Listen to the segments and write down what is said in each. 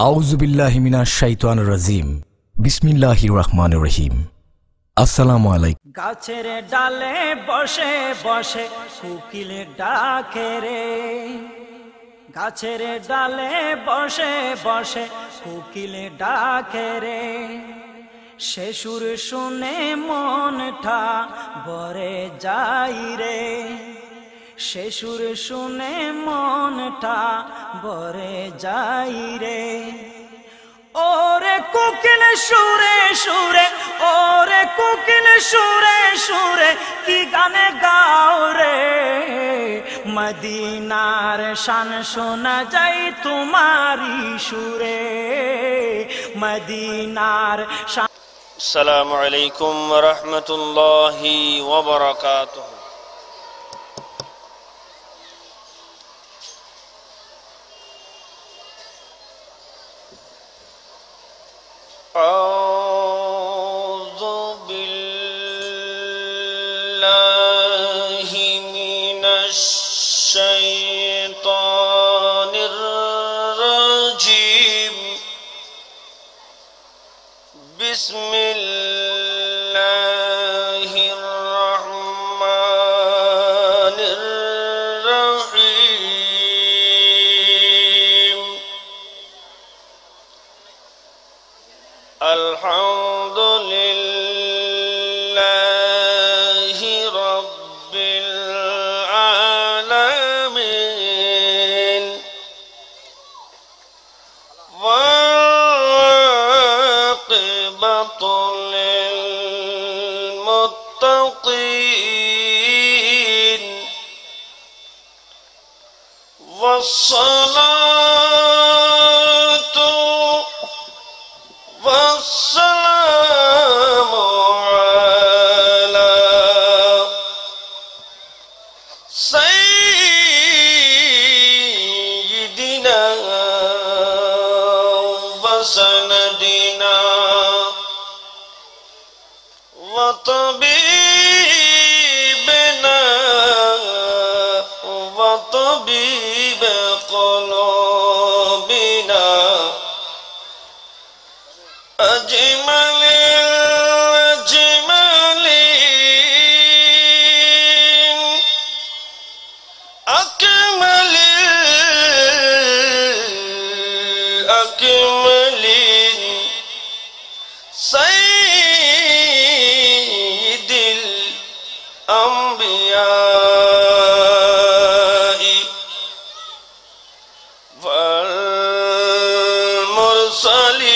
আউযু বিল্লাহি মিনাশ শাইতানির রাজিম। বিসমিল্লাহির রহমানির রহিম। আসসালামু আলাইকুম। গাছের ডালে বসে বসে কোকিল ডাকে রে, গাছের ডালে বসে বসে কোকিল ডাকে রে। সে সুর শুনে মনটা ভরে যাই রে, সে সুর শুনে মনটা ভরে যাই রে। ওরে কোকিল সুরে সুরে, ওরে কোকিল সুরে সুরে কি গানে গাও রে। মদিনার শান শোনা যায় তোমারি সুরে, মদিনার শান। আসসালামু আলাইকুম ওয়া রাহমাতুল্লাহি ওয়া বারাকাতুহু। أعوذ بالله من الشيطان الرجيم. بسم الله الرحمن الرحيم. الحمد لله رب العالمين، والعاقبة للمتقين، والصلاة والسلام على سيدنا وسندنا وطبيبنا وطبيب قلوبنا أجمل الأجملين، أكمل الأكملين، سيد الأنبياء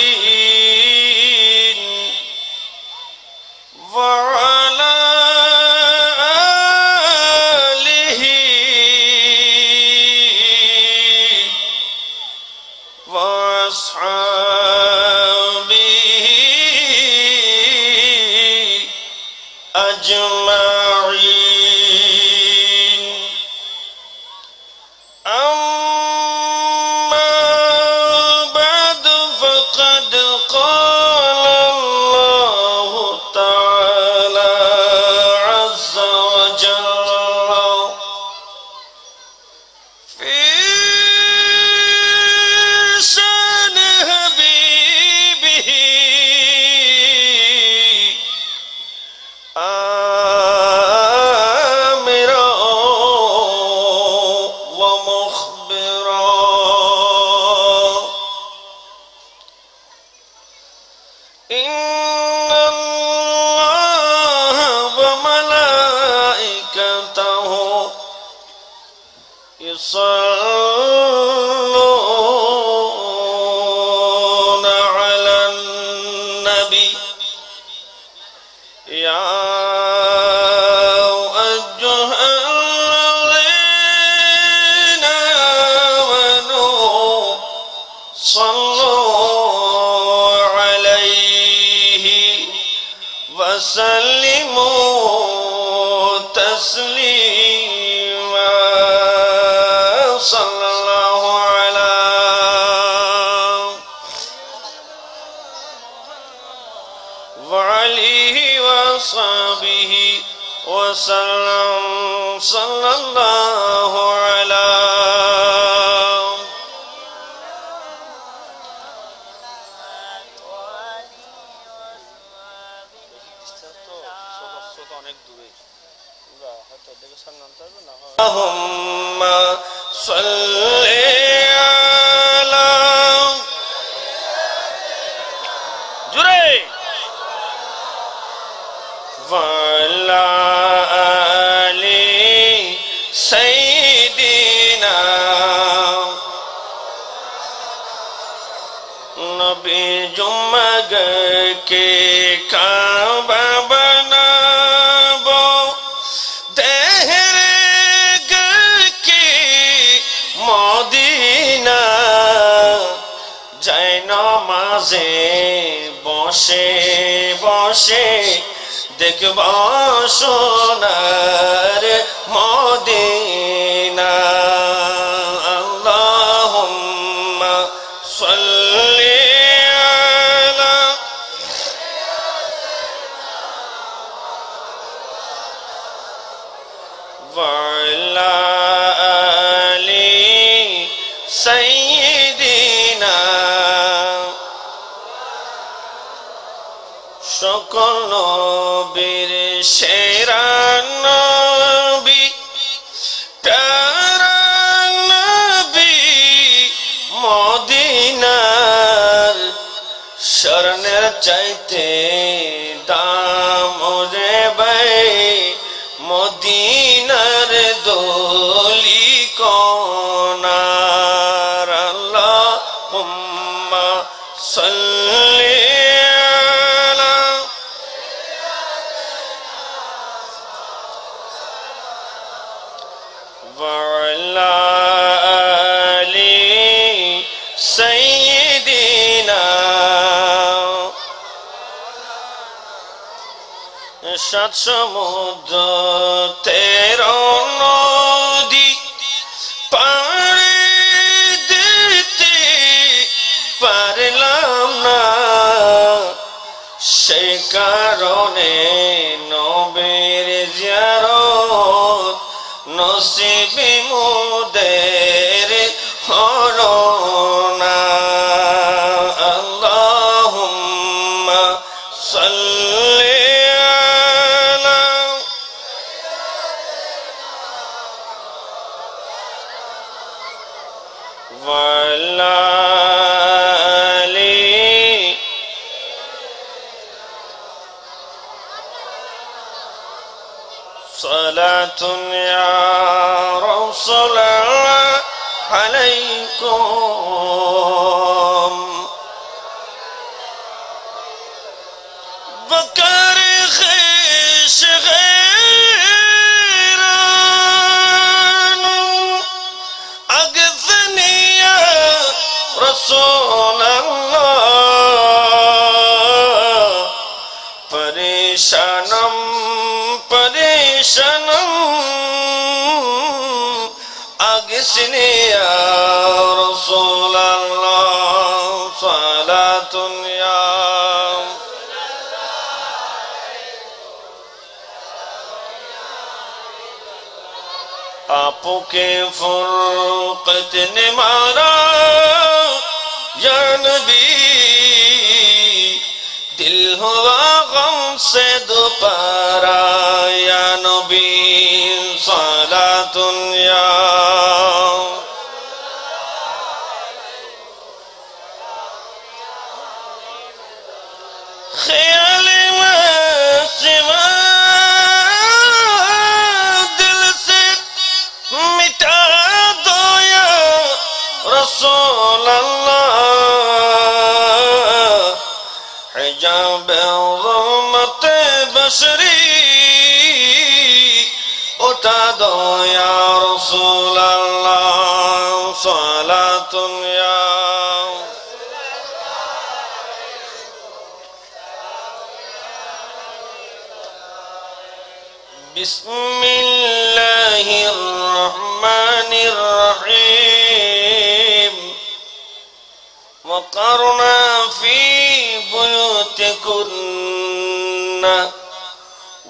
والمرسلين، وعلى آله وأصحابه أجمعين. أما بعد فقد قال الله تعالى عز وجل في شأن حبيبه آمرا ومخبرا. إن الله وملائكته يصلون على النبي يا أيها الذين آمنوا صلوا عليه وسلموا تسليما. صلى الله على وعليه وصحبه وسلم. صلى الله على Allahumma salli ala jure wa ala ali sayyidina nabi jumag ke kaaba banabo dehre ke modina jai namaze boshe boshe দেখব সোনার মদিনা আল্লাহুম্মা সাল্লি আলা ওয়া আলা আলি সাইয়্যিদিনা সকল নবীর সেরা নবী প্যারা নবী মদিনার শরণের চাইতে দাম রে ভাই মদিনার দলি কোনার আল্লাহুম্মা সাল্লি وعلى آل سيدنا সাত সমুদ্র 13 নদী পাড়ি দিতে পারলাম না সেই কারণে নবীর জিয়ারত নসিবি মুদের হলো না আল্লাহুম্মা সাল্লি আলা ওয়া আলা আলি صلاة يا رسول الله عليكم بكر خيش غيران أغثني يا رسول الله پریشانم پریشانم أغثني يا رسول الله صلاة يا आपके फुरकत ने मारा या नबी दिल हुआ गम से दोबारा या नबी सलातुन या ख्याल में सिवा दिल से मिटा दो या रसूल अल्लाह हिजाब ज़ुल्मत बशरी उठा दो या रसूल अल्लाह सलातुन या बिस्मिल्लाहिर रहमानिर रहीम वक़रना फी बुयूतिकुन्न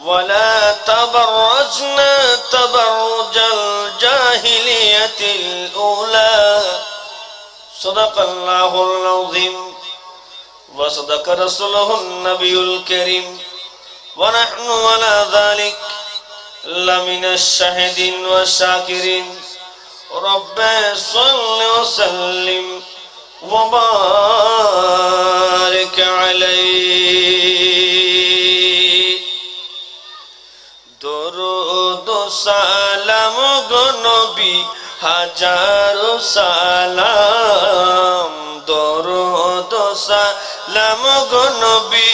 वला तबर्रजना तबर्रुजल जाहिलियतिल ऊला सदक़ल्लाहुल अज़ीम व सदक़ रसूलुहुन नबियुल करीम व नहनु अला ज़ालिक لمن الشاهدين والشاكرين رب صل وسلم وبارك عليه درود و سلام گو نبی হাজারো সালাম দরুদ ও সালাম গো নবী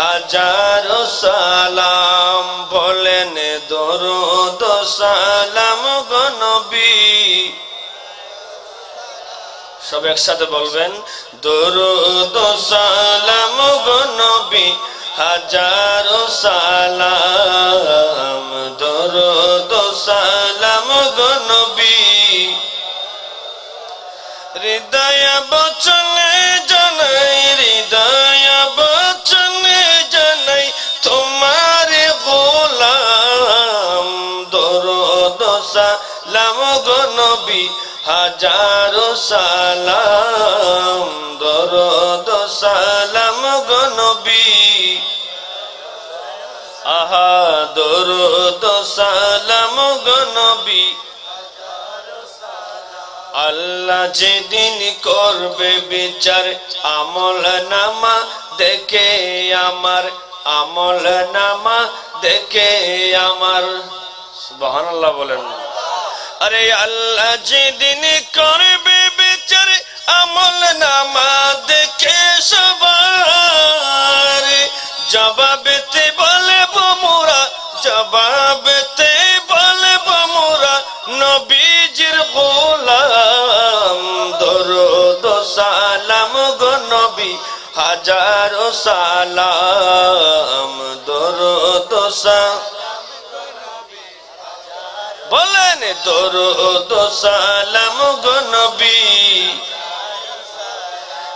হাজারো সালাম বলেন দরুদ ও সালাম গো নবী সব একসাথে বলবেন দরুদ ও সালাম গো নবী হাজারো সালাম দরুদ ও সালাম গো নবী হৃদয় বচনে জানাই হৃদয় বচনে জানাই তোমার গোলাম দরুদ ও সালাম গো নবী হাজারো সালাম দরুদ ও সালাম গো নবী আহা দরুদ ও সালাম গো নবী আল্লাহ যেদিন করবে বিচার আমল নামা দেখে আমার আমল নামা দেখে আমার সুবহানাল্লাহ বলেন আরে আল্লাহ যেদিন করবে বিচার আমল নামা দেখে সবার জবাবেতে বলবো মোরা জবাবেতে বলবো মোরা নবীজির গোলাম দরুদ ও সালাম গো নবী হাজারো সালাম দরুদ ও সালাম বলেন দরুদ ও সালাম গো নবী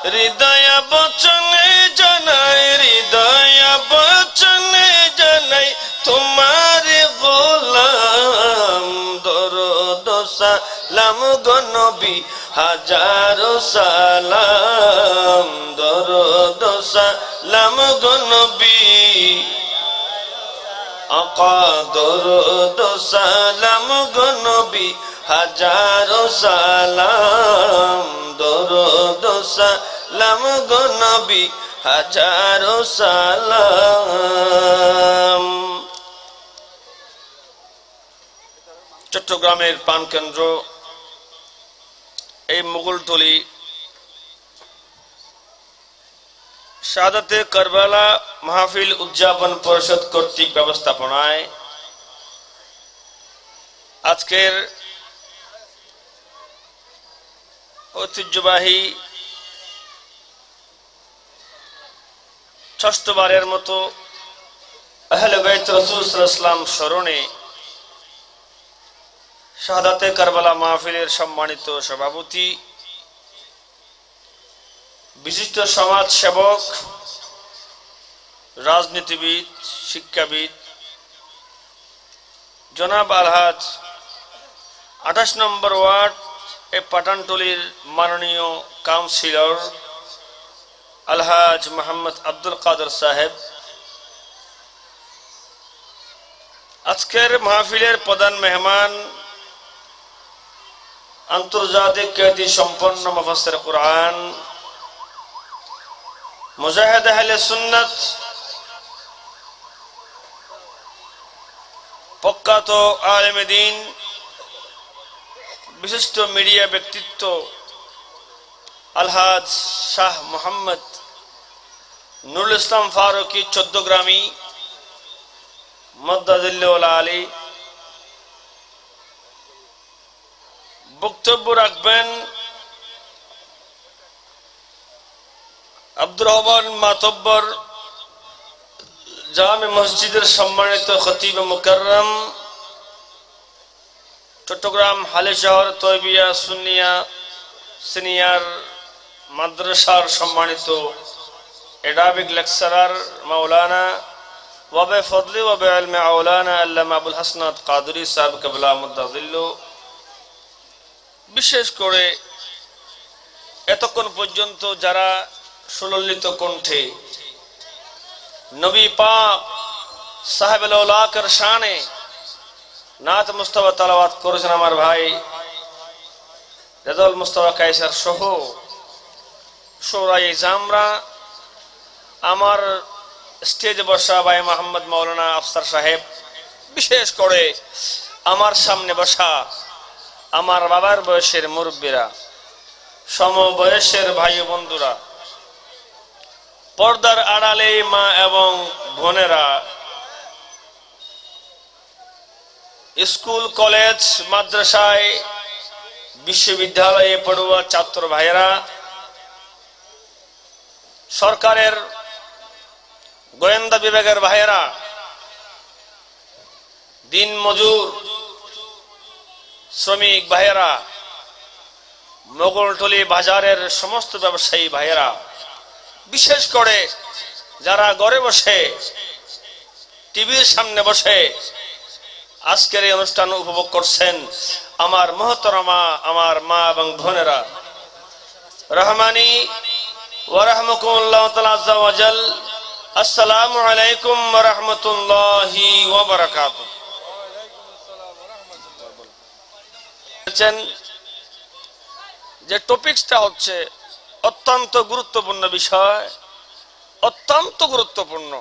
হৃদয় বচনে জানাই হৃদয় বচনে জানাই তোমার গোলাম দরুদ ও সালাম গো নবী হাজারো সালাম দরুদ ও সালাম গো নবী আকা দরুদ ও সালাম গো নবী হাজারো সালাম দরুদ ও সালাম গো নবী হাজারো সালাম চট্টগ্রামের প্রাণকেন্দ্র এই মুগলতলী শাহাদাতে কারবালা মাহফিল উদযাপন পরিষদ কর্তৃক ব্যবস্থাপনায় আজকের ঐতিহ্যবাহী ষষ্ঠবারের মতো আহলে বাইত রাসূল সাল্লাল্লাহু আলাইহি ওয়াসাল্লাম স্মরণে শাহাদাতে কারবালা মাহফিলের সম্মানিত সভাপতি বিশিষ্ট সমাজ সেবক রাজনীতিবিদ শিক্ষাবিদ জনাব আলহাজ 28 নম্বর ওয়ার্ড এ পাঠানটলির মাননীয় কাউন্সিলর আলহাজ মোহাম্মদ আব্দুল কাদের সাহেব আজকের মাহফিলের প্রধান মেহমান আন্তর্জাতিক খ্যাতি সম্পন্ন মুফাসসির কুরআন মুজাহিদ আহলে সুন্নাত প্রখ্যাত আলেমে দ্বীন বিশিষ্ট মিডিয়া ব্যক্তিত্ব আলহাজ শাহ মোহাম্মদ নুরুল ইসলাম ফারুকী 14 গ্রামী মদ্দাজিল্লাহ আলী বক্তব্য রাখবেন আব্দুর রহমান মাতব্বর জামে মসজিদের সম্মানিত খতিব মুকাররম চট্টগ্রাম হালিশহর তৈবিয়া সুন্নিয়া সিনিয়র মাদ্রাসার সম্মানিত এডাবিক লেকচারার মাওলানা ওয়াবে ফদলি ওয়াবে ইলমে আওলানা আল্লামা আবুল হাসনাত কাদরি সাহেব কিবলা মুদাজিল্লু বিশেষ করে এতক্ষণ পর্যন্ত যারা সুললিত কণ্ঠে নবী পাক সাহেবুল আউলাকের শানে নাত মুস্তাফা তালাওয়াত করেছেন আমার ভাই রেজাউল মুস্তাফা কায়সার সহ শোরাই জামরা। আমার স্টেজে বসা ভাই মোহাম্মদ মাওলানা আফসার সাহেব, বিশেষ করে আমার সামনে বসা আমার বাবার বয়সের মুরব্বীরা, সমবয়সের ভাই বন্ধুরা, পর্দার আড়ালে মা এবং বোনেরা, স্কুল কলেজ মাদ্রাসায় বিশ্ববিদ্যালয়ে পড়ুয়া ছাত্র ভাইয়েরা, সরকারের গোয়েন্দা বিভাগের ভাইয়েরা, দিন মজুর শ্রমিক ভাইয়েরা, মোগলটলি বাজারের সমস্ত ব্যবসায়ী ভাইয়েরা, বিশেষ করে যারা ঘরে বসে টিভির সামনে বসে আজকের এই অনুষ্ঠান উপভোগ করছেন, আমার মহতরমা, আমার মা এবং বোনেরা, রহমানি ওয়া রাহমাকুমুল্লাহ তাআলা আযজা ওয়া জাল। আসসালামু আলাইকুম ওয়া রাহমাতুল্লাহি ওয়া বারাকাতুহু। যে টপিকসটা হচ্ছে অত্যন্ত গুরুত্বপূর্ণ বিষয়, অত্যন্ত গুরুত্বপূর্ণ।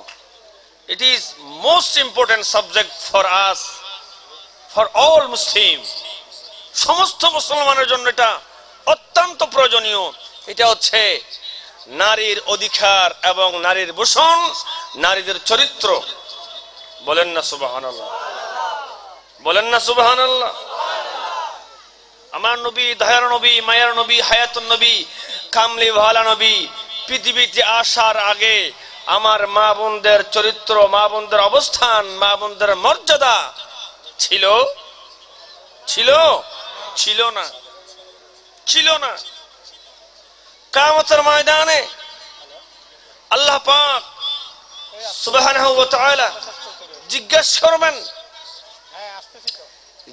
It is most important subject for us, for all মুসলিম। সমস্ত মুসলমানের জন্য এটা অত্যন্ত প্রয়োজনীয়। এটা হচ্ছে নারীর অধিকার এবং নারীর ভূষণ, নারীদের চরিত্র। বলেন না সুবহানাল্লাহ, বলেন না সুবহানাল্লাহ। আমার নবী, দয়ার নবী, মায়ার নবী, হায়াতুন নবী, কামলি ওয়ালা নবী পৃথিবীতে আসার আগে আমার মা বোনদের চরিত্র, মা বোনদের অবস্থান, মা বোনদের মর্যাদা ছিল ছিল ছিল না, ছিল না। কিয়ামতের ময়দানে আল্লাহ পাক সুবহানাহু ওয়া তাআলা জিজ্ঞাসা করবেন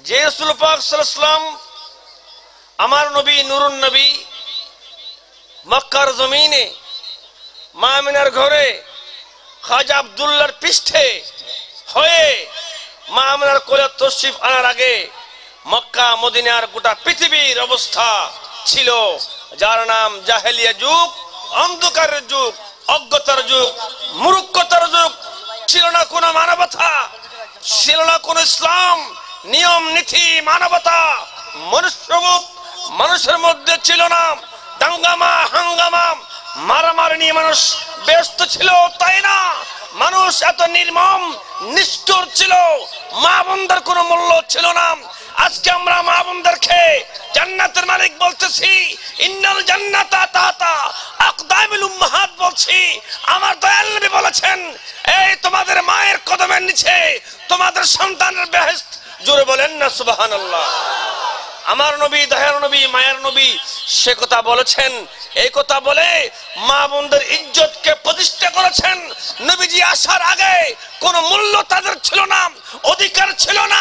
যে রাসূল পাক সাল্লাল্লাহু আলাইহি ওয়াসাল্লাম, আমার নবী, নূরুন নবী, মক্কার জমিনে মা আমিনার ঘরে খাজা আব্দুল্লাহর পৃষ্ঠে হয়ে মা আমিনার কোলে তশরিফ আনার আগে মক্কা মদিনার গোটা পৃথিবীর অবস্থা ছিল যার নাম জাহেলিয়া যুগ, অন্ধকারের যুগ, অজ্ঞতার যুগ, মূর্খতার যুগ। ছিল না কোনো মানবতা, ছিল না কোনো ইসলাম, নিয়ম নীতি, মানবতা, মনুষ্যবোধ মানুষের মধ্যে ছিল না। দাঙ্গামা হাঙ্গামা মারামারি নিয়ে মানুষ ব্যস্ত ছিল, তাই না? মানুষ এত নির্মম নিষ্ঠুর ছিল, মা বোনদের কোনো মূল্য ছিল না। আজকে আমরা মা বোনদেরকে জান্নাতের মালিক বলতেছি, ইন্নাল জান্নাতা তাহতা আকদামিল উম্মাহাত বলছি। আমার দয়াল নবী বলেছেন, এই তোমাদের মায়ের কদমের নিচে তোমাদের সন্তানের বেহেশত। জোরে বলেন না সুবহানাল্লাহ। আমার নবী, দয়ার নবী, মায়ের নবী সে কথা বলেছেন। এই কথা বলে মা বোনদের ইজ্জতকে প্রতিষ্ঠা করেছেন। নবীজি আসার আগে কোনো মূল্য তাদের ছিল না, অধিকার ছিল না,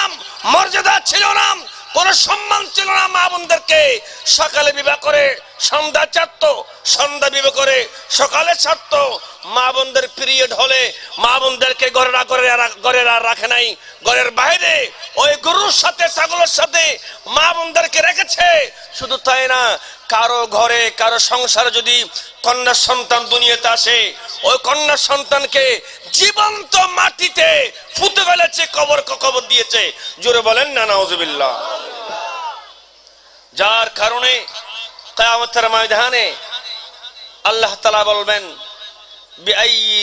মর্যাদা ছিল না, কোনো সম্মান ছিল না। মা বোনদেরকে সকালে বিবাহ করে সন্ধ্যা ছাড়ত, সন্ধ্যা বিবাহ করে সকালে ছাড়ত। মা বোনদের পিরিয়ড হলে মা বোনদেরকে ঘরের আর রাখে নাই, ঘরের বাইরে ওই গরুর সাথে ছাগলের সাথে মা বোনদেরকে রেখেছে। শুধু তাই না, কারো ঘরে কারো সংসারে যদি কন্যা সন্তান দুনিয়াতে আসে, ওই কন্যা সন্তানকে জীবন্ত মাটিতে ফুটে ফেলেছে, কবর দিয়েছে। জোরে বলেন না নাউজুবিল্লাহ। যার কারণে কিয়ামতের ময়দানে আল্লাহ তাআলা বলবেন, বিআইয়ি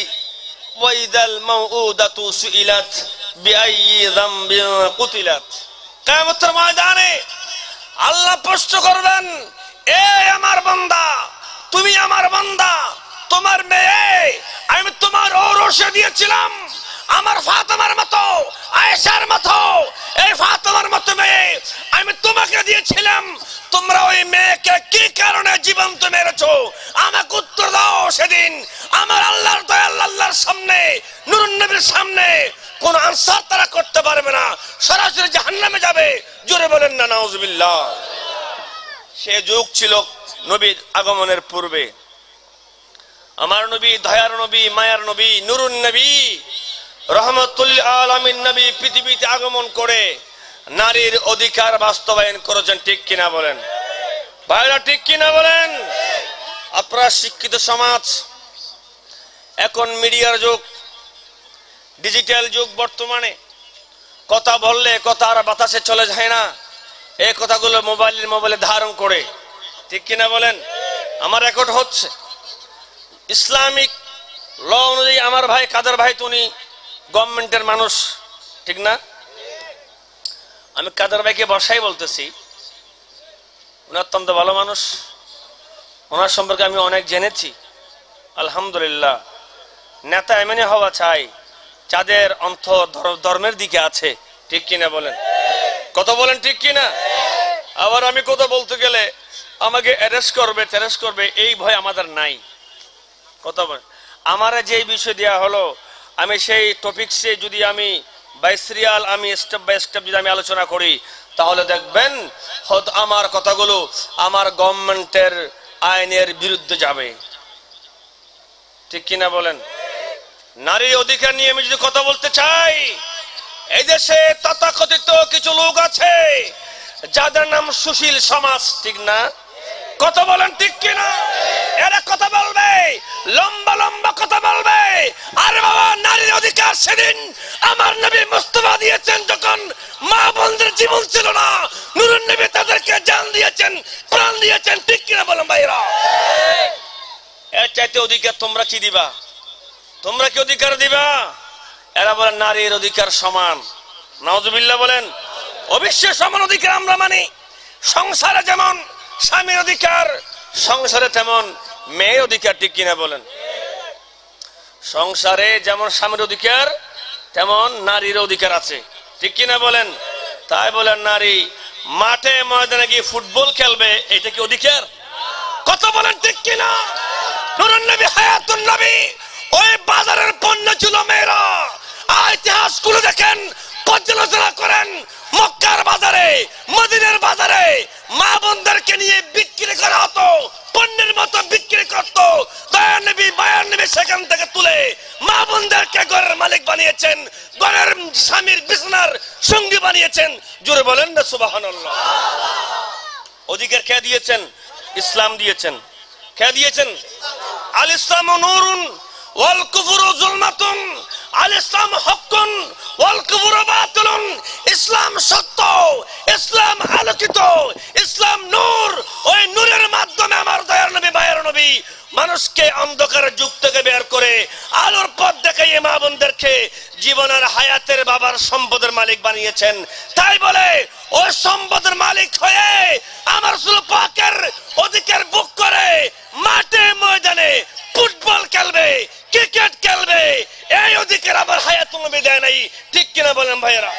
ওয়াইদাল মাউউদাতু সুইলাত বিআইয়ি যামবিন কুতিলাত। কিয়ামতের ময়দানে আল্লাহ প্রশ্ন করবেন, এ আমার বান্দা, তুমি আমার বান্দা, তোমার মেয়ে আমি তোমার ঔরসে দিয়েছিলাম, আমার ফাতেমার মতো, আয়েশার মতো, এই ফাতেমার মতো মেয়ে আমি তোমাকে দিয়েছিলাম। তোমরা ওই মেয়েকে কি কারণে জীবন্ত মেরেছো? আমাকে উত্তর দাও। সেদিন আমার আল্লাহর দয়াল আল্লাহর সামনে, নূরুন নবীর সামনে কোন আনসার তারা করতে পারবে না, সরাসরি জাহান্নামে যাবে। জোরে বলেন না নাউজুবিল্লাহ। সে যুগ ছিল নবীর আগমনের পূর্বে। আমার নবী, দয়ার নবী, মায়ার নবী, নূরুন নবী, রহমাতুল আলামিন নবী পৃথিবীতে আগমন করে নারীর অধিকার বাস্তবায়ন করেছেন, ঠিক কিনা বলেন ভাইরা, ঠিক কিনা বলেন? আপনারা শিক্ষিত সমাজ, এখন মিডিয়ার যুগ, ডিজিটাল যুগ, বর্তমানে কথা বললে কথা আর বাতাসে চলে যায় না, এই কথাগুলো মোবাইলে ধারণ করে, ঠিক কিনা বলেন? আমার রেকর্ড হচ্ছে। ইসলামিক ল অনুযায়ী আমার ভাই কাদের ভাই, উনি গভর্নমেন্টের মানুষ, ঠিক না? আমি কাদের ভাইকে বসাই বলতেছি, উনি অত্যন্ত ভালো মানুষ, ওনার সম্পর্কে আমি অনেক জেনেছি আলহামদুলিল্লাহ। নেতা এমনি হওয়া চাই যাদের অন্ত ধর্মের দিকে আছে, ঠিক কিনা বলেন? কথা বলেন, ঠিক কিনা? আবার আমি কথা বলতে গেলে আমাকে অ্যারেস্ট করবে এই ভয় আমাদের নাই। কথা বলেন, আমার যে বিষয় দেওয়া হলো আমি সেই টপিকসে যদি আমি বাই সিরিয়াল আমি স্টেপ বাই স্টেপ যদি আমি আলোচনা করি, তাহলে দেখবেন আমার কথাগুলো আমার গভর্নমেন্টের আইনের বিরুদ্ধে যাবে, ঠিক কিনা বলেন? নারীর অধিকার নিয়ে আমি যদি কথা বলতে চাই, এই দেশে তথাকথিত কিছু লোক আছে যাদের নাম সুশীল সমাজ, ঠিক না? কথা বলেন, ঠিক কিনা? এরা কথা বলবে, লম্বা লম্বা কথা বলবে। আরে বাবা, নারীর অধিকার সেদিন আমার নবী মুস্তাফা দিয়েছেন যখন মা বোনদের জীবন ছিল না, নূরুন নবী তাদেরকে জান দিয়েছেন, প্রাণ দিয়েছেন, ঠিক কিনা বলেন ভাইরা? এর চাইতে অধিকার তোমরা কি দিবা? তোমরা কি অধিকার দিবা? এরা বলে নারীর অধিকার সমান। নাউজুবিল্লাহ বলেন। অবশ্যই সমান অধিকার আমরা মানি। সংসারে যেমন স্বামীর অধিকার, সংসারে তেমন মেয়ের অধিকার, ঠিক কিনা বলেন? সংসারে যেমন স্বামীর অধিকার তেমন নারীর অধিকার আছে, ঠিক কিনা বলেন? তাই বলেন নারী মাঠে ময়দানে গিয়ে ফুটবল খেলবে, এটা কি অধিকার? কথা বলেন, ঠিক কিনা? নূরুন নবী হায়াতুন নবী ওই বাজারের পণ্য ছিল মেয়েরা। ইতিহাস গুলো দেখেন, পর্যালোচনা করেন। মক্কার বাজারে, মদিনার বাজারে মা বোনদেরকে নিয়ে বিক্রি করা হতো, পণ্যের মতো বিক্রি করত। দয়ার নবী মায়ার নবী সেখান থেকে তুলে মা বোনদেরকে ঘরের মালিক বানিয়েছেন, ঘরের স্বামীর বিছানার সঙ্গী বানিয়েছেন। জোরে বলেন না সুবহানাল্লাহ। অধিকার কে দিয়েছেন? ইসলাম দিয়েছেন। কে দিয়েছেন? আল ইসলামু নূরুন ওয়াল কুফরু যুলমাতুন। আল ইসলাম হকুন ওয়াল কুফরু বাতিলুন। ইসলাম সত্য, ইসলাম আলোকিত, ইসলাম নূর। ওই নূরের মাধ্যমে আমার দয়ার নবী মায়ের নবী মানুষকে অন্ধকারের যুগ থেকে বের করে আলোর পথ দেখাইয়ে মা বোনদেরকে জীবনের হায়াতের বাবার সম্পদের মালিক বানিয়েছেন। তাই বলে ওই সম্পদের মালিক হয়ে আমার রাসূল পাকের অধিকার বুক করে মাঠে ময়দানে ফুটবল খেলবে, ক্রিকেট খেলবে, এই অধিকার আবার হায়াতুল নবী দেয় নাই, ঠিক কিনা বলেন ভাইয়েরা?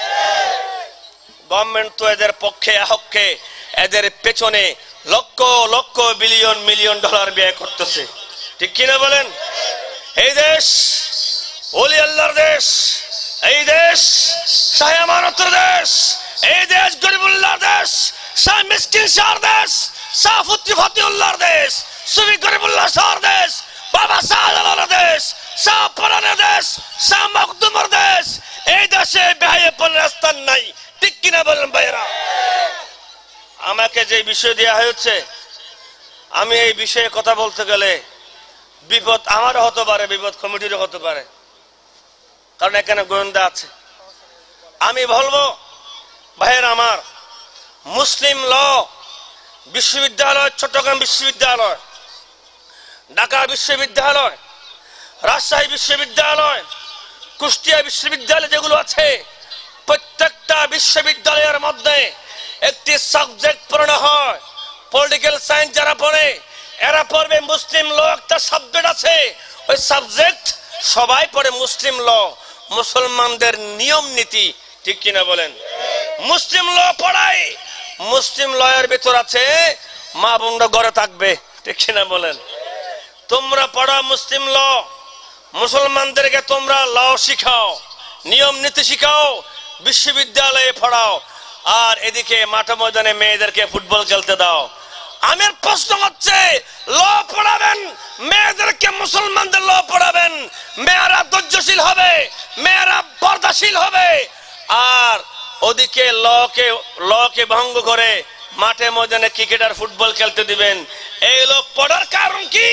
গভর্নমেন্ট তো এদের পক্ষে হককে, এদের পেছনে lakh lakh billion million dollar ব্যয় করতেছে, ঠিক কিনা বলেন? এই দেশ ওলি আল্লাহর দেশ, এই দেশ শাহে আমানতের দেশ, এই দেশ গরিবুল্লাহর দেশ, শাহ মিসকিন শাহর দেশ, শাহ ফতিউল্লাহর দেশ, সুফি গরিবুল্লাহ শাহর দেশ, বাবা শাহজালালের দেশ, শাহ পরানের দেশ, শাহ মখদুমের দেশ। এই দেশে বেহায়াপনের স্থান নাই, ঠিক কিনা বলেন ভাইয়েরা? আমাকে যে বিষয় দেওয়া হয়েছে, আমি এই বিষয়ে কথা বলতে গেলে বিপদ আমারও হতে পারে, বিপদ কমিটিরও হতে পারে, কারণ এখানে গোয়েন্দা আছে। আমি বলবো ভাইয়েরা আমার, মুসলিম ল বিশ্ববিদ্যালয়, চট্টগ্রাম বিশ্ববিদ্যালয়, ঢাকা বিশ্ববিদ্যালয়, রাজশাহী বিশ্ববিদ্যালয়, কুষ্টিয়া বিশ্ববিদ্যালয় যেগুলো আছে, প্রত্যেকটা বিশ্ববিদ্যালয়ের মধ্যে একটি সাবজেক্ট পড়ানো হয়। পলিটিক্যাল সায়েন্স যারা পড়ে এরা পড়বে মুসলিম ল, একটা সাবজেক্ট আছে, ওই সাবজেক্ট সবাই পড়ে মুসলিম ল, মুসলমানদের নিয়ম নীতি, ঠিক কিনা বলেন? মুসলিম ল পড়াই, মুসলিম লয়ের ভিতর আছে মা বোনরা ঘরে থাকবে, ঠিক কিনা বলেন? তোমরা পড়া মুসলিম ল, মুসলমানদেরকে তোমরা ল শিখাও, নিয়ম নীতি শিখাও, বিশ্ববিদ্যালয়ে পড়াও, আর এদিকে মাঠে ময়দানে মেয়েদেরকে ফুটবল খেলতে দাও। আমার প্রশ্ন হচ্ছে, ল পড়াবেন, মেয়েদেরকে মুসলমানদের ল পড়াবেন, মেয়েরা ধৈর্যশীল হবে, মেয়েরা পর্দাশীল হবে, আর ওদিকে লকে ভঙ্গ করে মাঠে ময়দানে ক্রিকেট আর ফুটবল খেলতে দিবেন। এই লোক পড়ার কারণ কি?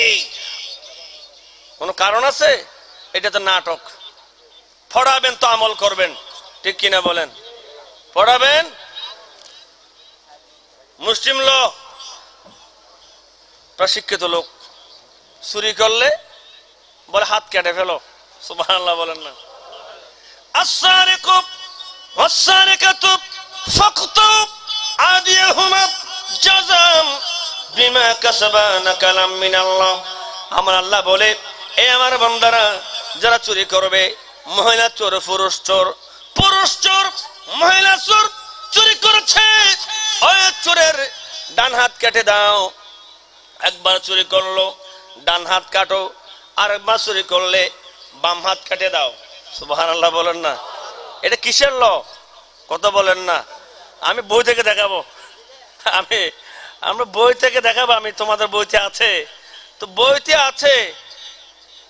কোন কারণ আছে? এটা তো নাটক। পড়াবেন তো আমল করবেন, ঠিক কিনা বলেন? পড়াবেন। মুসলিম লোক, প্রশিক্ষিত লোক চুরি করলে বলে হাত কেটে ফেলো, সুবহানাল্লাহ বলেন না? আস-সারিকু ওয়াস-সারিকাতু ফাকতু আদিয়াহুমা জাযাম বিমা কাসাবা নাকালাম মিনাল্লাহ। আমার আল্লাহ বলে, এ আমার বান্দারা, যারা চুরি করবে, মহিলা চোর পুরুষ চোর, পুরুষ চোর মহিলা চোর, চুরি করেছে, ওই চোরের ডান হাত কেটে দাও। একবার চুরি করলো ডান হাত কাটো, আরেকবার চুরি করলে বাম হাত কেটে দাও। সুবহানাল্লাহ বলেন না? এটা কিসের ল? কত বলেন না? আমি বই থেকে দেখাবো, আমরা বই থেকে দেখাবো। আমি তোমাদের বইতে আছে তো, বইতে আছে।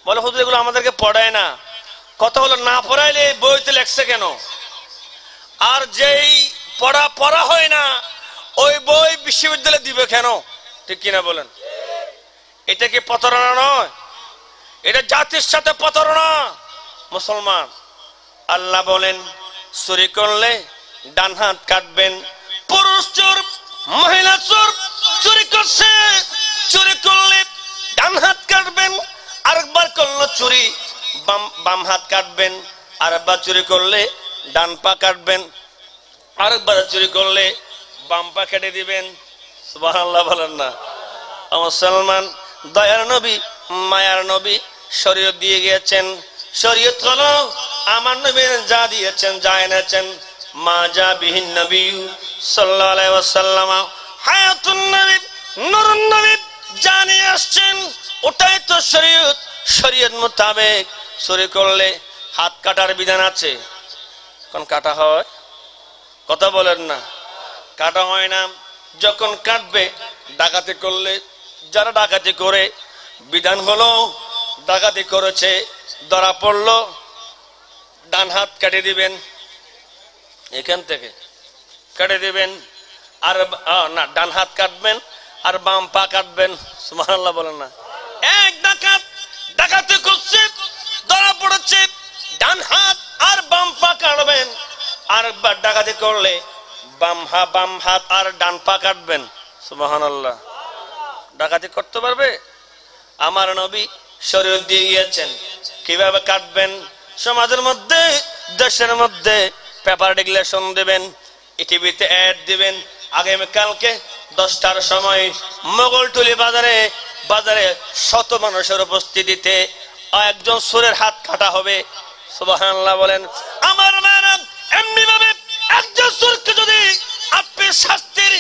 বলে হুজুর এগুলো আমাদেরকে পড়ায় না। কথা হলো, না পড়াইলে বইতে লেখছে কেন? আর যেই পড়া হয় না, ওই বই বিশ্ববিদ্যালয়ে দিবে কেন? ঠিক কিনা বলেন? এটা কি প্রতারণা নয়? এটা জাতির সাথে প্রতারণা। মুসলমান, আল্লাহ বলেন চুরি করলে ডান হাত কাটবেন। পুরুষ চোর মহিলা চোর চুরি করছে, চুরি করলে ডান হাত কাটবেন। আরেকবার করলো চুরি, বাম হাত কাটবেন। আরেকবার চুরি করলে ডান পা কাটবেন। আরেকবার চুরি করলে বাম পা কেটে দিবেন। সুবহানাল্লাহ বলেন না? মুসলমান, দয়ার নবী, মায়ার নবী শরীয়ত দিয়ে গিয়েছেন। শরীয়ত হলো আমার নবী যা দিয়েছেন, যা এনেছেন। মা যা বিহিন নবী সাল্লাল্লাহু আলাইহি ওয়াসাল্লাম, হায়াতুন নবী, নূরুন নবী যা নিয়ে আসছেন, ওটাই তো শরীয়ত। শরীয়ত মোতাবেক চুরি করলে হাত কাটার বিধান আছে। কোন কাটা হয়? কথা বলেন না? কাটা হয় না। যখন কাটবে, ডাকাতি করলে, যারা ডাকাতি করে, বিধান হলো ডাকাতি করেছে, ধরা পড়লো, ডান হাত কেটে দিবেন, এখান থেকে কেটে দিবেন। আর না, ডান হাত কাটবেন আর বাম পা কাটবেন। সুবহানাল্লাহ বলেন না? এক ডাকাত ডাকাতি করছে, ধরা পড়েছে, ডান হাত আর বাম পা কাটবেন। আরেকবার ডাকাতি করলে বাম হাত আর ডান পা কাটবেন। সুবহানাল্লাহ। ডাকাতি করতে পারবে? আমার নবী শরীয়ত দিয়ে গিয়েছেন কিভাবে কাটবেন। সমাজের মধ্যে, দেশের মধ্যে পেপার ডিক্লেরেশন দিবেন, টিভিতে অ্যাড দিবেন। আগামীকালকে 10টার সময় মোগলটুলি বাজারে শত মানুষের উপস্থিতিতে একজন চোরের হাত কাটা হবে। সুবহানাল্লাহ বলেন? আমার মায়েরা, এমনি ভাবে একজন চোরকে যদি আপনি শাস্তির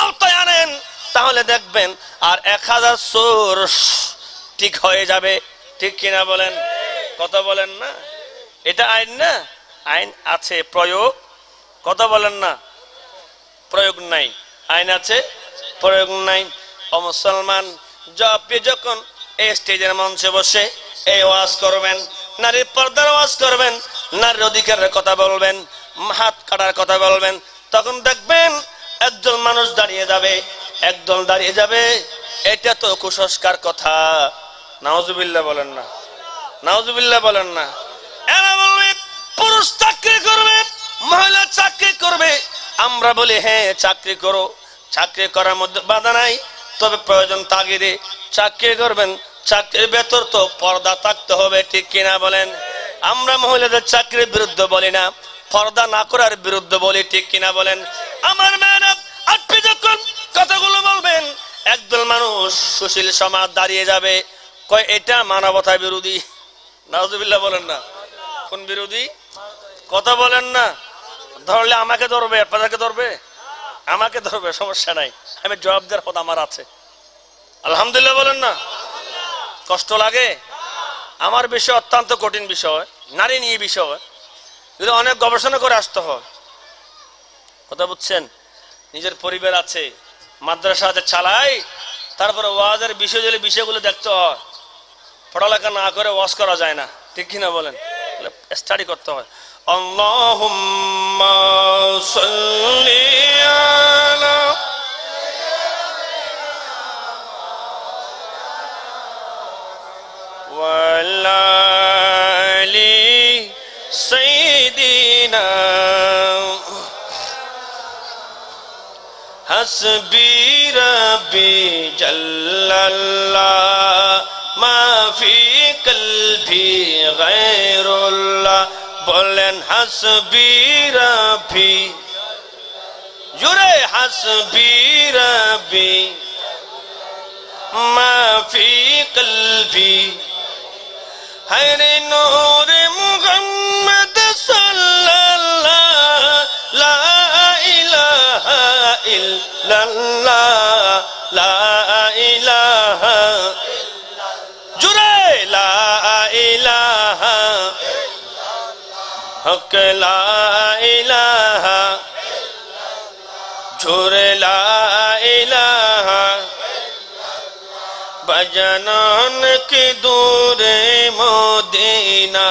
আওতায় আনেন, তাহলে দেখবেন আর 1000 চোর ঠিক হয়ে যাবে। ঠিক কিনা বলেন? কথা বলেন না? এটা আইন না? আইন আছে, প্রয়োগ। কথা বলেন না? প্রয়োগ নাই। আইন আছে, প্রয়োগ নাই। ও মুসলমান, আপনি যখন এই স্টেজের মঞ্চে বসে এই ওয়াজ করবেন, নারীর পর্দার ওয়াজ করবেন, নারীর অধিকারের কথা বলবেন, হাত কাটার কথা বলবেন, তখন দেখবেন একজন মানুষ দাঁড়িয়ে যাবে, একদল দাঁড়িয়ে যাবে। এটা তো কুসংস্কার কথা। নাউজুবিল্লাহ বলেন না? নাউজুবিল্লাহ বলেন না? এরা বলবে পুরুষ চাকরি করবে, মহিলা চাকরি করবে। আমরা বলি হ্যাঁ, চাকরি করো, চাকরি করার মধ্যে বাধা নাই, তবে প্রয়োজন তাগিদে চাকরি করবেন। চাকরির ভেতর তো পর্দা থাকতে হবে। ঠিক কিনা বলেন? আমরা মহিলাদের চাকরির বিরুদ্ধে বলি না, পর্দা না করার বিরুদ্ধে বলি। ঠিক কিনা বলেন? আমার মেয়েরা, আপনি যখন কথাগুলো বলবেন, একদল মানুষ সুশীল সমাজ দাঁড়িয়ে যাবে, কয় এটা মানবতা বিরোধী। নাউজুবিল্লাহ বলেন না? কোন বিরোধী? কথা বলেন না? ধরলে আমাকে ধরবে, আপনাদেরকে ধরবে, আমাকে ধরবে, সমস্যা নাই। আমি জবাব দেওয়ার পথ আমার আছে। আলহামদুলিল্লাহ বলেন না? কষ্ট লাগে? আমার বিষয় অত্যন্ত কঠিন বিষয়, নারী নিয়ে বিষয়, যদি অনেক গবেষণা করে আসতে হয়। কথা বুঝছেন? নিজের পরিবার আছে, মাদ্রাসা আছে, চালাই, তারপরে ওয়াজের বিষয়গুলো দেখতে হয়। পড়ালেখা না করে ওয়াজ করা যায় না। ঠিক কিনা বলেন? স্টাডি করতে হয়। আল্লাহুম্মা সাল্লি আলা ওয়া আলা আলি সাইয়্যিদিনা হাসবি রাব্বি জাল্লাল্লাহ মা ফি কলবি গায়রুল্লাহ বলেন হাসবি রাব্বি জোরে হাসবি রাব্বি মা ফি কলবি হায়রে নূরে মুহাম্মদ সাল্লাল্লাহ লা ইলাহা ইল্লাল্লাহ লা ইলাহা জোরে লা ইলাহা হক লা ইলাহা জোরে লা ইলাহা बजनन की दूरे मोदीना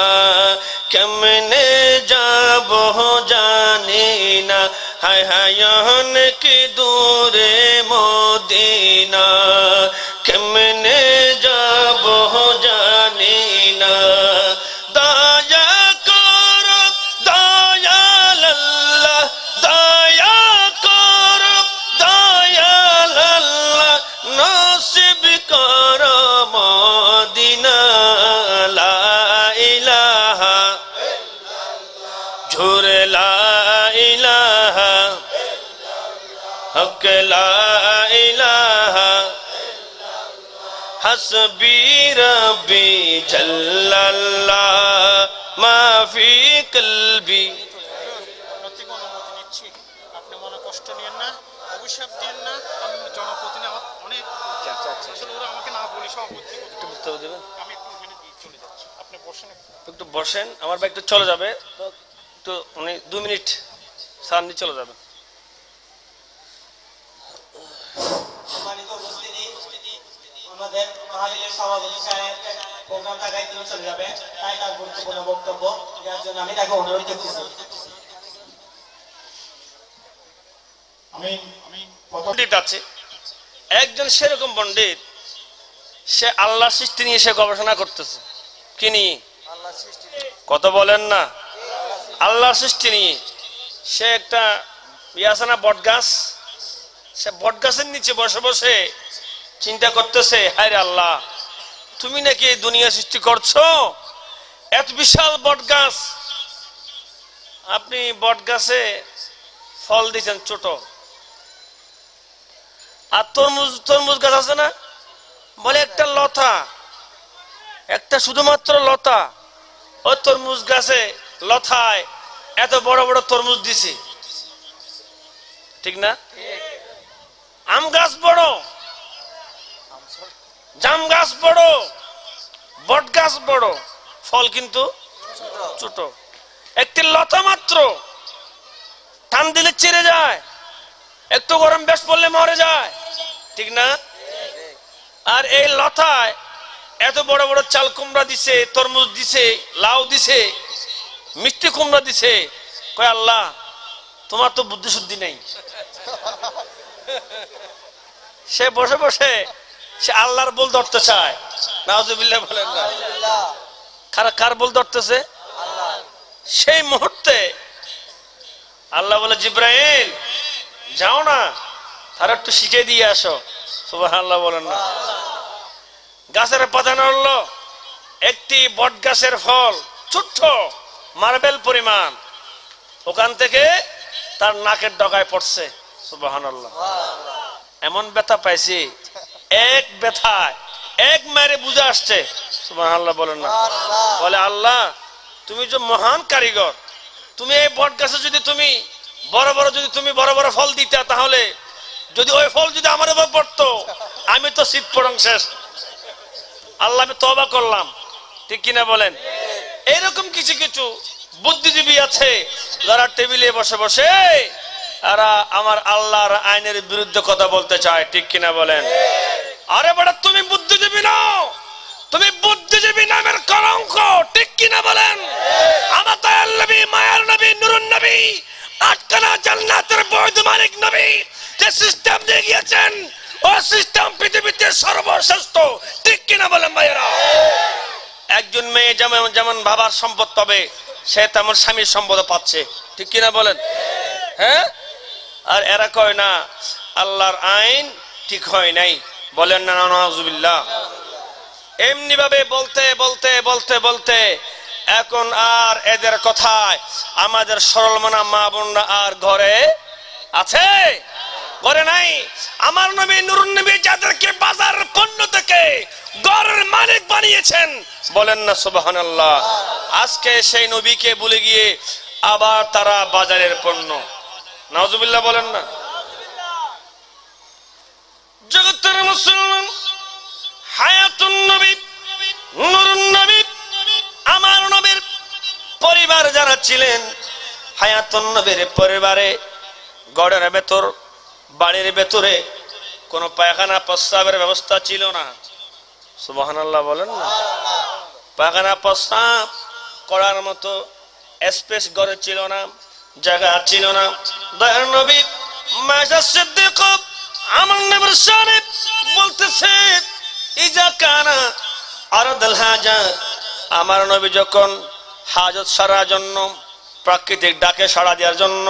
कमने जब हो जाने ना हाय हायन की दूरे मोदीना कमने जब हो जाने ना दया करो दया लल्ला दया करो दया लल्ला नसीब करो मदीना ला इलाहा झूरे ला इलाहा हक ला इलाहा हस्बी रब्बी जल्लल्लाह मा फी कल्बी আপনি মনে কষ্ট নিয়েন না অভিশাপ দিন না আমি জনপ্রতিনিধি অনেক আসলে ওরা আমাকে না বলি সভাপতি একটু উত্তর দেবেন আমি একটু এখানে দিয়ে চলে যাচ্ছি আপনি বসেন একটু বসেন আমার ভাই একটু চলে যাবে তো উনি 2 মিনিট সামনে চলে যাবে সম্মানিত উপস্থিতি আমাদের মাহফিলের সভাপতি সাহেব প্রোগ্রাম থাকায় তিনি চলে যাবেন তাই তার গুরুত্বপূর্ণ বক্তব্য দেওয়ার জন্য আমি তাকে অনুরোধ করতেছি পণ্ডিত আছে একজন সেরকম পণ্ডিত সে আল্লাহর সৃষ্টি নিয়ে সে গবেষণা করতেছে কি নিয়ে কত বলেন না আল্লাহর সৃষ্টি নিয়ে সে একটা ইয়াসানা বটগাছ সে বটগাছের নিচে বসে বসে চিন্তা করতেছে হায় রে আল্লাহ তুমি নাকি এই দুনিয়া সৃষ্টি করছো এত বিশাল বটগাছ আপনি বটগাছে ফল দিয়েছেন ছোট আর তরমুজ গাছ আছে না বলে একটা লতা একটা শুধুমাত্র লতা ওই তরমুজ গাছে লতায় এত বড় বড় তরমুজ দিছে ঠিক না আম গাছ বড় জাম গাছ বড় বট গাছ বড় ফল কিন্তু ছোট একটি লতা মাত্র টান দিলে চিরে যায় একটু গরম বেশ পড়লে মরে যায় ঠিক না আর এই লতায় এত বড় বড় চাল কুমড়া দিছে তরমুজ দিছে লাউ দিছে মিষ্টি কুমড়া দিছে কয় আল্লাহ তোমার তো বুদ্ধি শুদ্ধি নেই সে বসে বসে সে আল্লাহর বল ধরতে চায় নাউজুবিল্লাহ বলেন না কার বল ধরতেছে সেই মুহূর্তে আল্লাহ বলে জিব্রাইল যাও না তার একটু শিখে দিয়ে আসো সুবহানাল্লাহ বলেন না গাছের পাতা নড়লো একটি বট গাছের ফল ছোট্ট মার্বেল পরিমাণ ওখান থেকে তার নাকের ডগায় পড়ছে সুবহানাল্লাহ এমন ব্যথা পাইছি এক ব্যথায় এক মারে বুঝে আসছে সুবহানাল্লাহ বলেন না বলে আল্লাহ তুমি যে মহান কারিগর তুমি এই বট গাছে যদি তুমি বড় বড় ফল দিতা তাহলে যদি ওই ফল যদি আমার উপর পড়তো আমি তো শীত পড়ং শেষ আল্লাহ আমি তওবা করলাম ঠিক কিনা বলেন এইরকম কিছু কিছু বুদ্ধিজীবী আছে যারা টেবিলে বসে বসে তারা আমার আল্লাহর আইনের বিরুদ্ধে কথা বলতে চায় ঠিক কিনা বলেন আরে বড় তুমি বুদ্ধিজীবী নও তুমি বুদ্ধি বুদ্ধিজীবী নামের কলঙ্ক, ঠিক কিনা বলেন? আমার দয়াল নবী, মায়ার নবী, নুরুন নবী, আটখানা জান্নাতের বৈধ মালিক নবী যে সিস্টেম দিয়ে গিয়েছেন, ও সিস্টেম পৃথিবীতে সর্বশ্রেষ্ঠ, ঠিক কিনা বলেন ভাইয়েরা? একজন মেয়ে যেমন যেমন বাবার সম্পদ পাবে, সে তেমন স্বামীর সম্পদ পাচ্ছে, ঠিক কিনা বলেন? হ্যাঁ, আর এরা কয় না আল্লাহর আইন ঠিক হয় নাই, বলেন না নাউজুবিল্লাহ। এমনি ভাবে বলতে বলতে বলতে বলতে এখন আর এদের কথায় আমাদের সরল মনা মা বোনরা আর ঘরে আছে? ঘরে নাই। আমার নবী নুরুন নবী যাদেরকে বাজার পণ্য থেকে ঘরের মালিক বানিয়েছেন, বলেন না সুবহানাল্লাহ। আজকে সেই নবীকে ভুলে গিয়ে আবার তারা বাজারের পণ্য, নাউজুবিল্লাহ বলেন না। জগতের মুসলমান, হায়াতুন নবী, নুরুন নবী, আমার নবীর পরিবার যারা ছিলেন, হায়াতুন নবীর পরিবারে গড়ের ভেতর, বাড়ির ভেতরে কোন পায়খানা প্রস্রাবের ব্যবস্থা ছিল না, সুবহানাল্লাহ বলেন না। পায়খানা প্রস্রাব করার মতো স্পেস ঘরে ছিল না, জায়গা ছিল না। দয়ার নবী মায়েশা সিদ্দিকা আমার নবীর শানে বলতেছে, ইজা কানা আরাদাল হাজাত, আমার নবী যখন হাজত সারার জন্য, প্রাকৃতিক ডাকে সাড়া দেওয়ার জন্য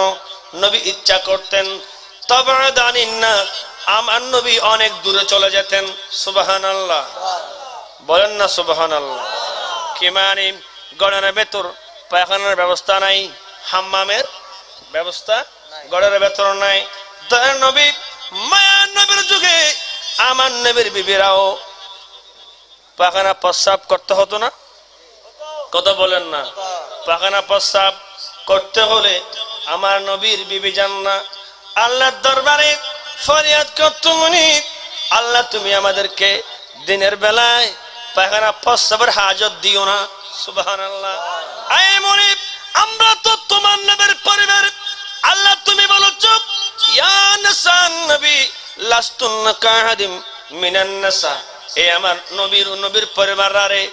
নবী ইচ্ছা করতেন, তবে দানিন না, আমার নবী অনেক দূরে চলে যেতেন, সুবহানাল্লাহ বলেন না সুবহানাল্লাহ। কি মানে গড়ের ভেতর পায়খানার ব্যবস্থা নাই, হাম্মামের ব্যবস্থা গড়ের ভেতর নাই। দয়ার নবী, মায়ার নবীর যুগে আমার নবীর বিবিরাও পায়খানা প্রস্রাব করতে হতো না? কথা বলেন না। পায়খানা প্রস্রাব করতে হলে আমার নবীর বিবি যান না, আল্লাহর দরবারে ফরিয়াদ করত, মুনিব আল্লাহ তুমি আমাদেরকে দিনের বেলায় পায়খানা প্রস্রাবের হাজত দিও না, সুবহানাল্লাহ। আয় মুনিব, আমরা তো তোমার নবীর পরিবার, আল্লাহ তুমি বলেছো ইয়া নিসান নবী লাস্তুন্না কাহাদিম মিনান নিসা, এ আমার নবীর পরিবাররে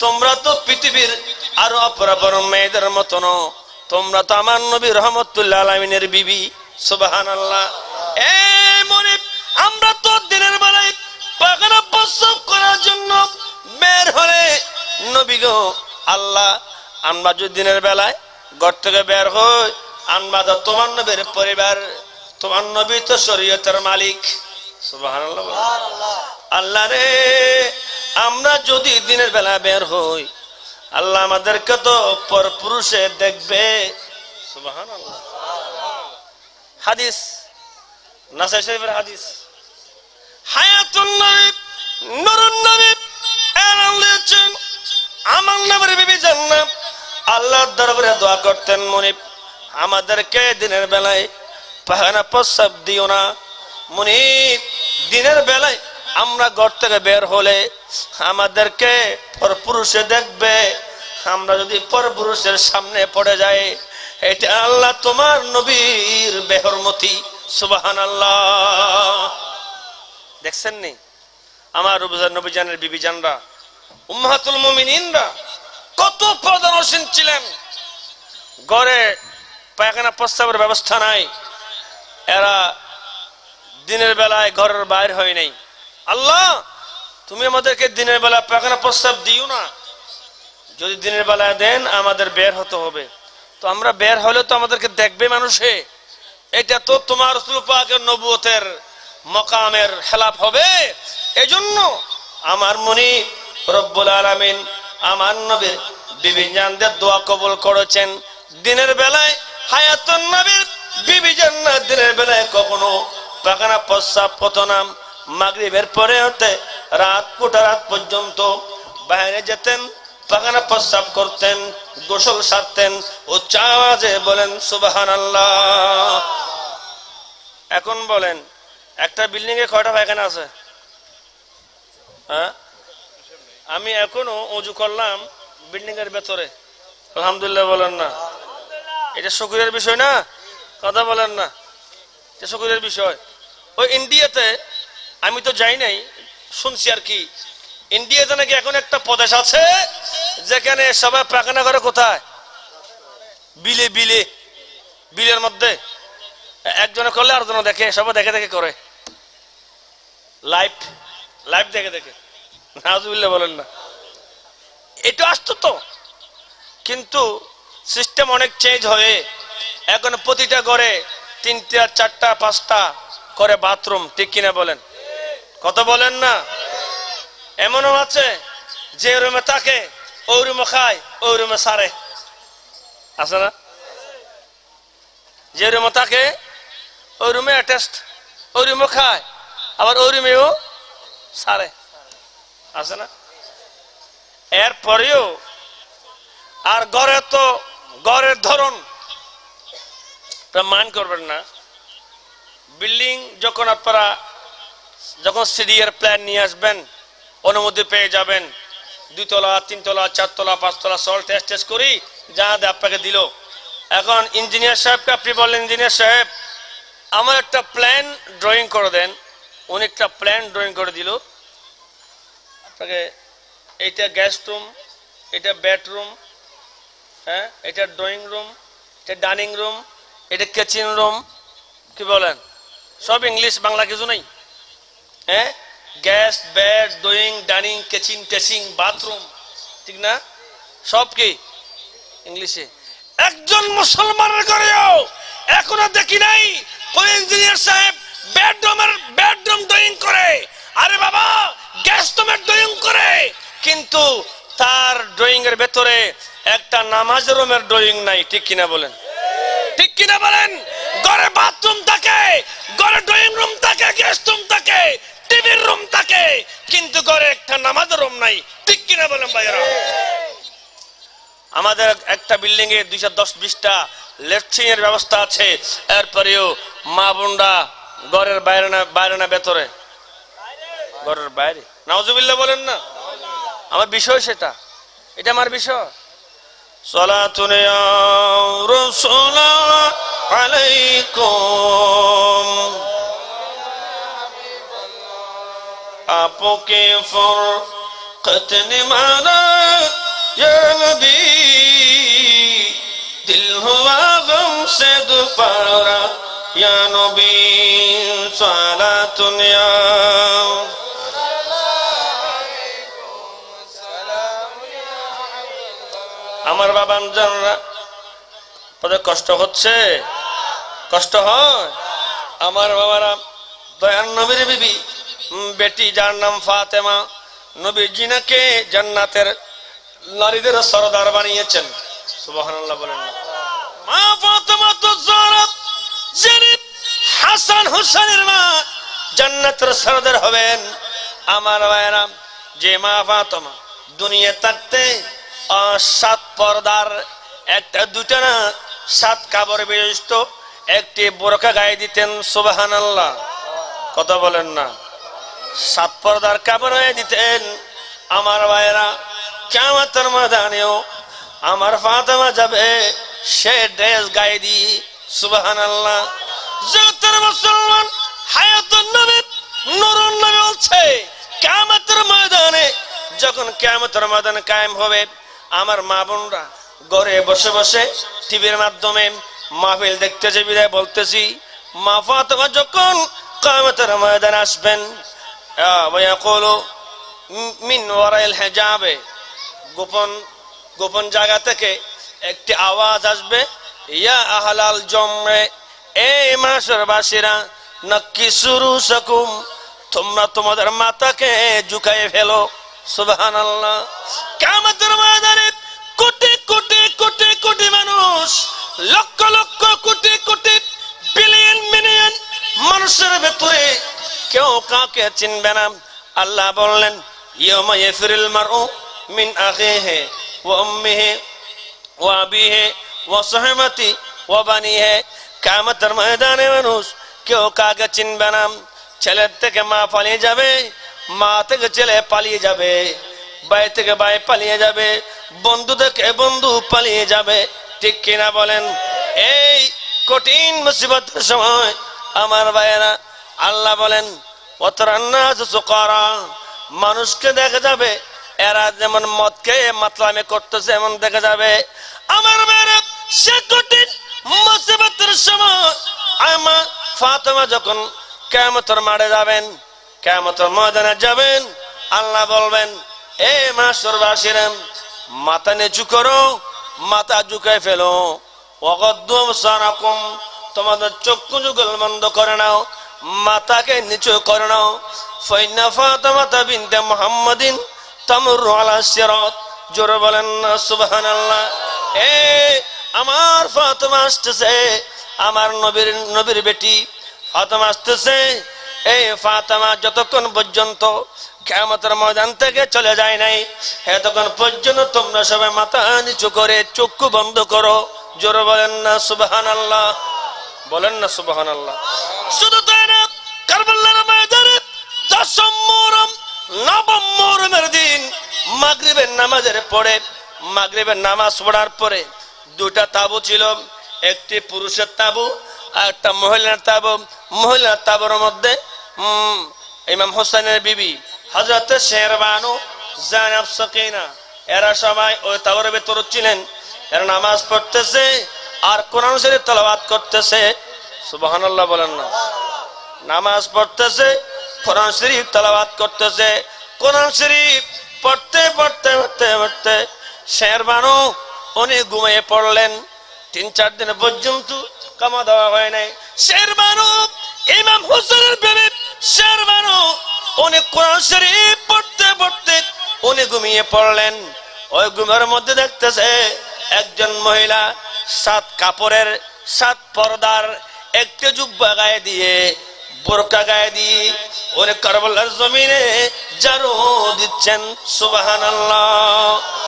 তোমরা তো পৃথিবীর আরো অপরাপর মেয়েদের মতো নও, তোমরা তো আমার নবী রহমতুল্লাহ আলামিনের বিবি, সুবহানাল্লাহ। এ মুনিব, আমরা তো দিনের বেলায় পায়খানা প্রস্রাব করার জন্য বের হলে নবী গো আল্লাহ, আমরা যদি দিনের বেলায় ঘর থেকে বের হই, আমরা তো তোমার নবীর পরিবার, তোমার নবী তো শরীয়তের মালিক, সুবহানাল্লাহ। আল্লাহ রে, আমরা যদি দিনের বেলা বের হই, আল্লাহ আমাদেরকে তো পরপুরুষে দেখবে, সুবহানাল্লাহ। হাদিস, নাসাই শরীফের হাদিস। হায়াতুন নবী, নুরুন নবী এলান দিয়েছেন, আমার নবীর বিবি জান্নাত আল্লাহর দরবারে দোয়া করতেন, মুনিব আমাদেরকে দিনের বেলায় পায়খানা প্রস্রাব দিও না, মুনিব দিনের বেলায় আমরা ঘর থেকে বের হলে আমাদেরকে পরপুরুষে দেখবে, আমরা যদি পরপুরুষের সামনে পড়ে যাই, এটা আল্লাহ তোমার নবীর বেহরমতি, সুবহানাল্লাহ। দেখছেন নি আমার নবী জানের বিবি জানরা, উম্মাহাতুল মুমিনিনরা কত পর্দানসীন ছিলেন। ঘরে পায়খানা প্রস্রাবের ব্যবস্থা নাই, এরা দিনের বেলায় ঘরের বাইরে হয় নাই। আল্লাহ তুমি আমাদেরকে দিনের বেলা পায়খানা প্রস্রাব দিও না, যদি দিনের বেলায় দেন আমাদের বের হতে হবে, তো আমরা বের হলে তো আমাদেরকে দেখবে মানুষে, এটা তো তোমার রাসূল পাকের নবুয়তের মকামের খেলাফ হবে। এজন্য আমার মুনিব রব্বুল আলামিন আমার নবীর বিবি জানদের দোয়া কবুল করেছেন। দিনের বেলায় হায়াতুন নবীর বিবি জান্নাত দিনের বেলায় কখনো পায়খানা প্রস্রাব করতো না, মাগরিবের পরে হতে রাত পর্যন্ত বাইরে যেতেন, পায়খানা প্রস্রাব করতেন, গোসল সারতেন, উচ্চ আওয়াজে বলেন সুবহানাল্লাহ। এখন বলেন একটা বিল্ডিং এ কয়টা পায়খানা আছে? হ্যাঁ, আমি এখনো ওযু করলাম বিল্ডিং এর ভেতরে, আলহামদুলিল্লাহ বলেন না। এটা শুকরিয়ার বিষয় না, কথা বলেন না, এটা শুকরিয়ার বিষয়। ওই ইন্ডিয়াতে আমি তো যাই নাই, শুনছি আর কি, ইন্ডিয়াতে নাকি এখন একটা প্রদেশ আছে যেখানে সবাই পায়খানা করে কোথায়? বিলে বিলে বিলের মধ্যে একজনে করলে আরেকজন দেখে, সবাই দেখে দেখে করে, লাইভ লাইভ দেখে দেখে। নাউজুবিল্লাহ বলেন না, এটা আসতো তো, কিন্তু সিস্টেম অনেক চেঞ্জ হয়ে এখন প্রতিটা ঘরে 3টা 4টা 5টা করে বাথরুম, ঠিক কিনা বলেন? কত বলেন না? এমনও আছে যে রুমে থাকে ওই রুমে খায়, ওই রুমে সারে, আছে না? যে রুমে থাকে ওই রুমে অ্যাটাচড, ওই রুমে খায়, আবার ওই রুমেও সারে, আছে না? এরপরেও আর ঘরে তো ঘরের ধরন মান করবেন না। বিল্ডিং যখন আপনারা যখন সিডিএর প্ল্যান নিয়ে আসবেন, অনুমতি পেয়ে যাবেন, 2 তলা 3 তলা 4 তলা 5 তলা সল টেস্ট করি যা আপনাকে দিল। এখন ইঞ্জিনিয়ার সাহেবকে আপনি বললেন, ইঞ্জিনিয়ার সাহেব আমার একটা প্ল্যান ড্রয়িং করে দেন। উনি একটা প্ল্যান ড্রয়িং করে দিল আপনাকে, এইটা গেস্ট রুম, এটা বেডরুম, হ্যাঁ, এটা ড্রয়িং রুম, এটা ডাইনিং রুম, এটা কিচেন রুম, কি বলেন? সব ইংলিশ, বাংলা কিছু নেই। হ্যাঁ, gas, bed, drawing, dining, kitchen, dressing, bathroom, ঠিক না? সব কি ইংলিশে। একজন মুসলমানের ঘরেও এখনো দেখি নাই কোন ইঞ্জিনিয়ার সাহেব বেডরুম ড্রয়িং করে। আরে বাবা, গ্যাস রুমের ড্রয়িং করে, কিন্তু তার ড্রয়িং এর ভেতরে একটা নামাজ রুমের ড্রয়িং নাই, ঠিক কিনা বলেন? ঠিক কিনা বলেন? ঘরে বাথরুম থাকে, ঘরে ড্রয়িং রুম থাকে, গেস্ট রুম থাকে, টিভির রুম থাকে, কিন্তু ঘরে একটা নামাজ রুম নাই, ঠিক কিনা বলেন ভাইরা? আমাদের একটা বিল্ডিং এ 210-20টা লেট্রিনের ব্যবস্থা আছে, এরপরেও মা বোনরা ঘরের বাইরে না, বাইরে না ভেতরে? ঘরের বাইরে। নাউজুবিল্লাহ বলেন না? আমার বিষয় সেটা, এটা আমার বিষয়। সালাতুন ইয়া রাসূলুল্লাহ আলাইকুম आपके फरकत ने माना या नबी दिल हुआ गम से दोबारा या नबी सलातुन या আমার বাবা জানরা পরে কষ্ট হচ্ছে, কষ্ট হয়। আমার বাবারা দয়ার নবীর বিবি বেটি যার নাম ফাতেমা, নবী জিনাকে জান্নাতের নারীদের সরদার বানিয়েছেন। সুবহানাল্লাহ বলেন। মা ফাতেমা তো যারা যিনি হাসান হুসাইনের মা জান্নাতের সরদার হবেন। আমার ভাইরা, যে মা ফাতেমা দুনিয়া থাকতে 7 পর্দার, একটা দুটা না 7 কাপড় বিশিষ্ট একটি বোরকা গায়ে দিতেন। সুবহানাল্লাহ, কথা বলেন না? 7 পর্দার কাপড় গায়ে দিতেন। আমার ভাইরা, কিয়ামতের ময়দানেও আমার ফাতেমা যাবে সে ড্রেস গায়ে দিয়ে। সুবহানাল্লাহ। জগতের মুসলমান হায়াতুন নবী নূরুন নবী বলছে, কিয়ামতের ময়দানে যখন কিয়ামতের ময়দান কায়েম হবে, আমার মা বোনরা ঘরে বসে বসে টিভির মাধ্যমে মাহফিল দেখতে যে বিদায় বলতেছি, মা ফাতেমা যখন কিয়ামতের ময়দানে আসবেন, ওয়ায়াকুলু মিন ওয়ারাইল হিজাবে, গোপন গোপন জায়গা থেকে একটি আওয়াজ আসবে, ইয়া আহলাল জমরে, এই মাশরবাসীরা, নাকিসু রুসাকুম, তোমরা তোমাদের মাথাকে ঝুঁকায়ে ফেলো। সুবহানাল্লাহ। কিয়ামতের ময়দানে কোটি কোটি কোটি কোটি মানুষ, লক্ষ লক্ষ কোটি কোটি বিলিয়ন মিলিয়ন মানুষের ভেতরে কেউ কাকে চিনবে না। আল্লাহ বললেন, ইয়াউমা ইয়াফিরুল মারউ মিন আখিহি ওয়া উম্মিহি ওয়া আবিহি ওয়া সাহিবাতি ওয়া বানিহি। কিয়ামতের ময়দানে মানুষ কেউ কাকে চিনবে না। ছেলের থেকে মা পালিয়ে যাবে, মা থেকে ছেলে পালিয়ে যাবে, ভাই থেকে ভাই পালিয়ে যাবে, বন্ধু থেকে বন্ধু পালিয়ে যাবে, ঠিক কিনা বলেন? এই কঠিন মুসিবতের সময় আমার ভাইয়েরা, আল্লাহ বলেন, ওয়াতারান্নাস সুকারা, মানুষকে দেখা যাবে এরা যেমন মদ খেয়ে মাতলামি করতেছে এমন দেখা যাবে। আমার মেয়েরা সে কঠিন মুসিবতের সময় আমার ফাতেমা যখন কিয়ামতের মাঠে যাবেন, কিয়ামতের ময়দানে যাবেন, আল্লাহ বলবেন এ মাশরবাসীরা মাথা নিচু করো, মাথা ঝুঁকায় ফেলো, ওয়াগদ্দু আবসারাকুম তোমাদের চক্ষু যুগল বন্ধ করে নাও, মাথাকে নিচু করে নাও। ফাইন্না ফাতেমাতা বিনতে মুহাম্মাদিন তামুরু আলা সিরাত, জোরে বলেন না সুবহানাল্লাহ। এ আমার ফাতেমা আসতেছে, আমার নবীর বেটি ফাতেমা আসতেছে। এই ফাতেমা যতক্ষণ পর্যন্ত কিয়ামতের ময়দান থেকে চলে যায় নাই এতক্ষণ পর্যন্ত তোমরা সবাই মাথা নিচু করে চক্ষু বন্ধ করো, জোরে বলেন না সুবহানাল্লাহ, বলেন না সুবহানাল্লাহ। শুধু তাই না, কারবালার ময়দানে 10ম মুহররম 9ম মুহররমের দিন মাগরিবের নামাজের পরে, মাগরিবের নামাজ পড়ার পরে দুটা তাবু ছিল, একটি পুরুষের তাবু আর একটা মহিলার তাবু। মহিলার তাবুর মধ্যে ইমাম হোসেনের বিবি হযরত শেরবানু, জাইনাব, সাকিনা এরা সবাই ওই তাবুর ভিতর ছিলেন। এরা নামাজ পড়তেছে আর কোরআন শরীফ তেলাওয়াত করতেছে, সুবহানাল্লাহ বলেন না। নামাজ পড়তেছে, কোরআন শরীফ তেলাওয়াত করতেছে। কোরআন শরীফ পড়তে পড়তে পড়তে পড়তে শেরবানু উনি ঘুমিয়ে পড়লেন। 3-4 দিন পর্যন্ত কামা দেওয়া হয় নাই। শেরবানু ইমাম হোসেনের বিবি শেরবানু উনি কোরআন শরীফ পড়তে পড়তে উনি ঘুমিয়ে পড়লেন। ওই ঘুমের মধ্যে দেখতেছে একজন মহিলা 7 কাপড়ের 7 পর্দার একটি জুব্বা গায়ে দিয়ে, বোরকা গায়ে দিয়ে ওরে কারবালার জমিনে ঝাড়ু দিচ্ছেন, সুবহানাল্লাহ।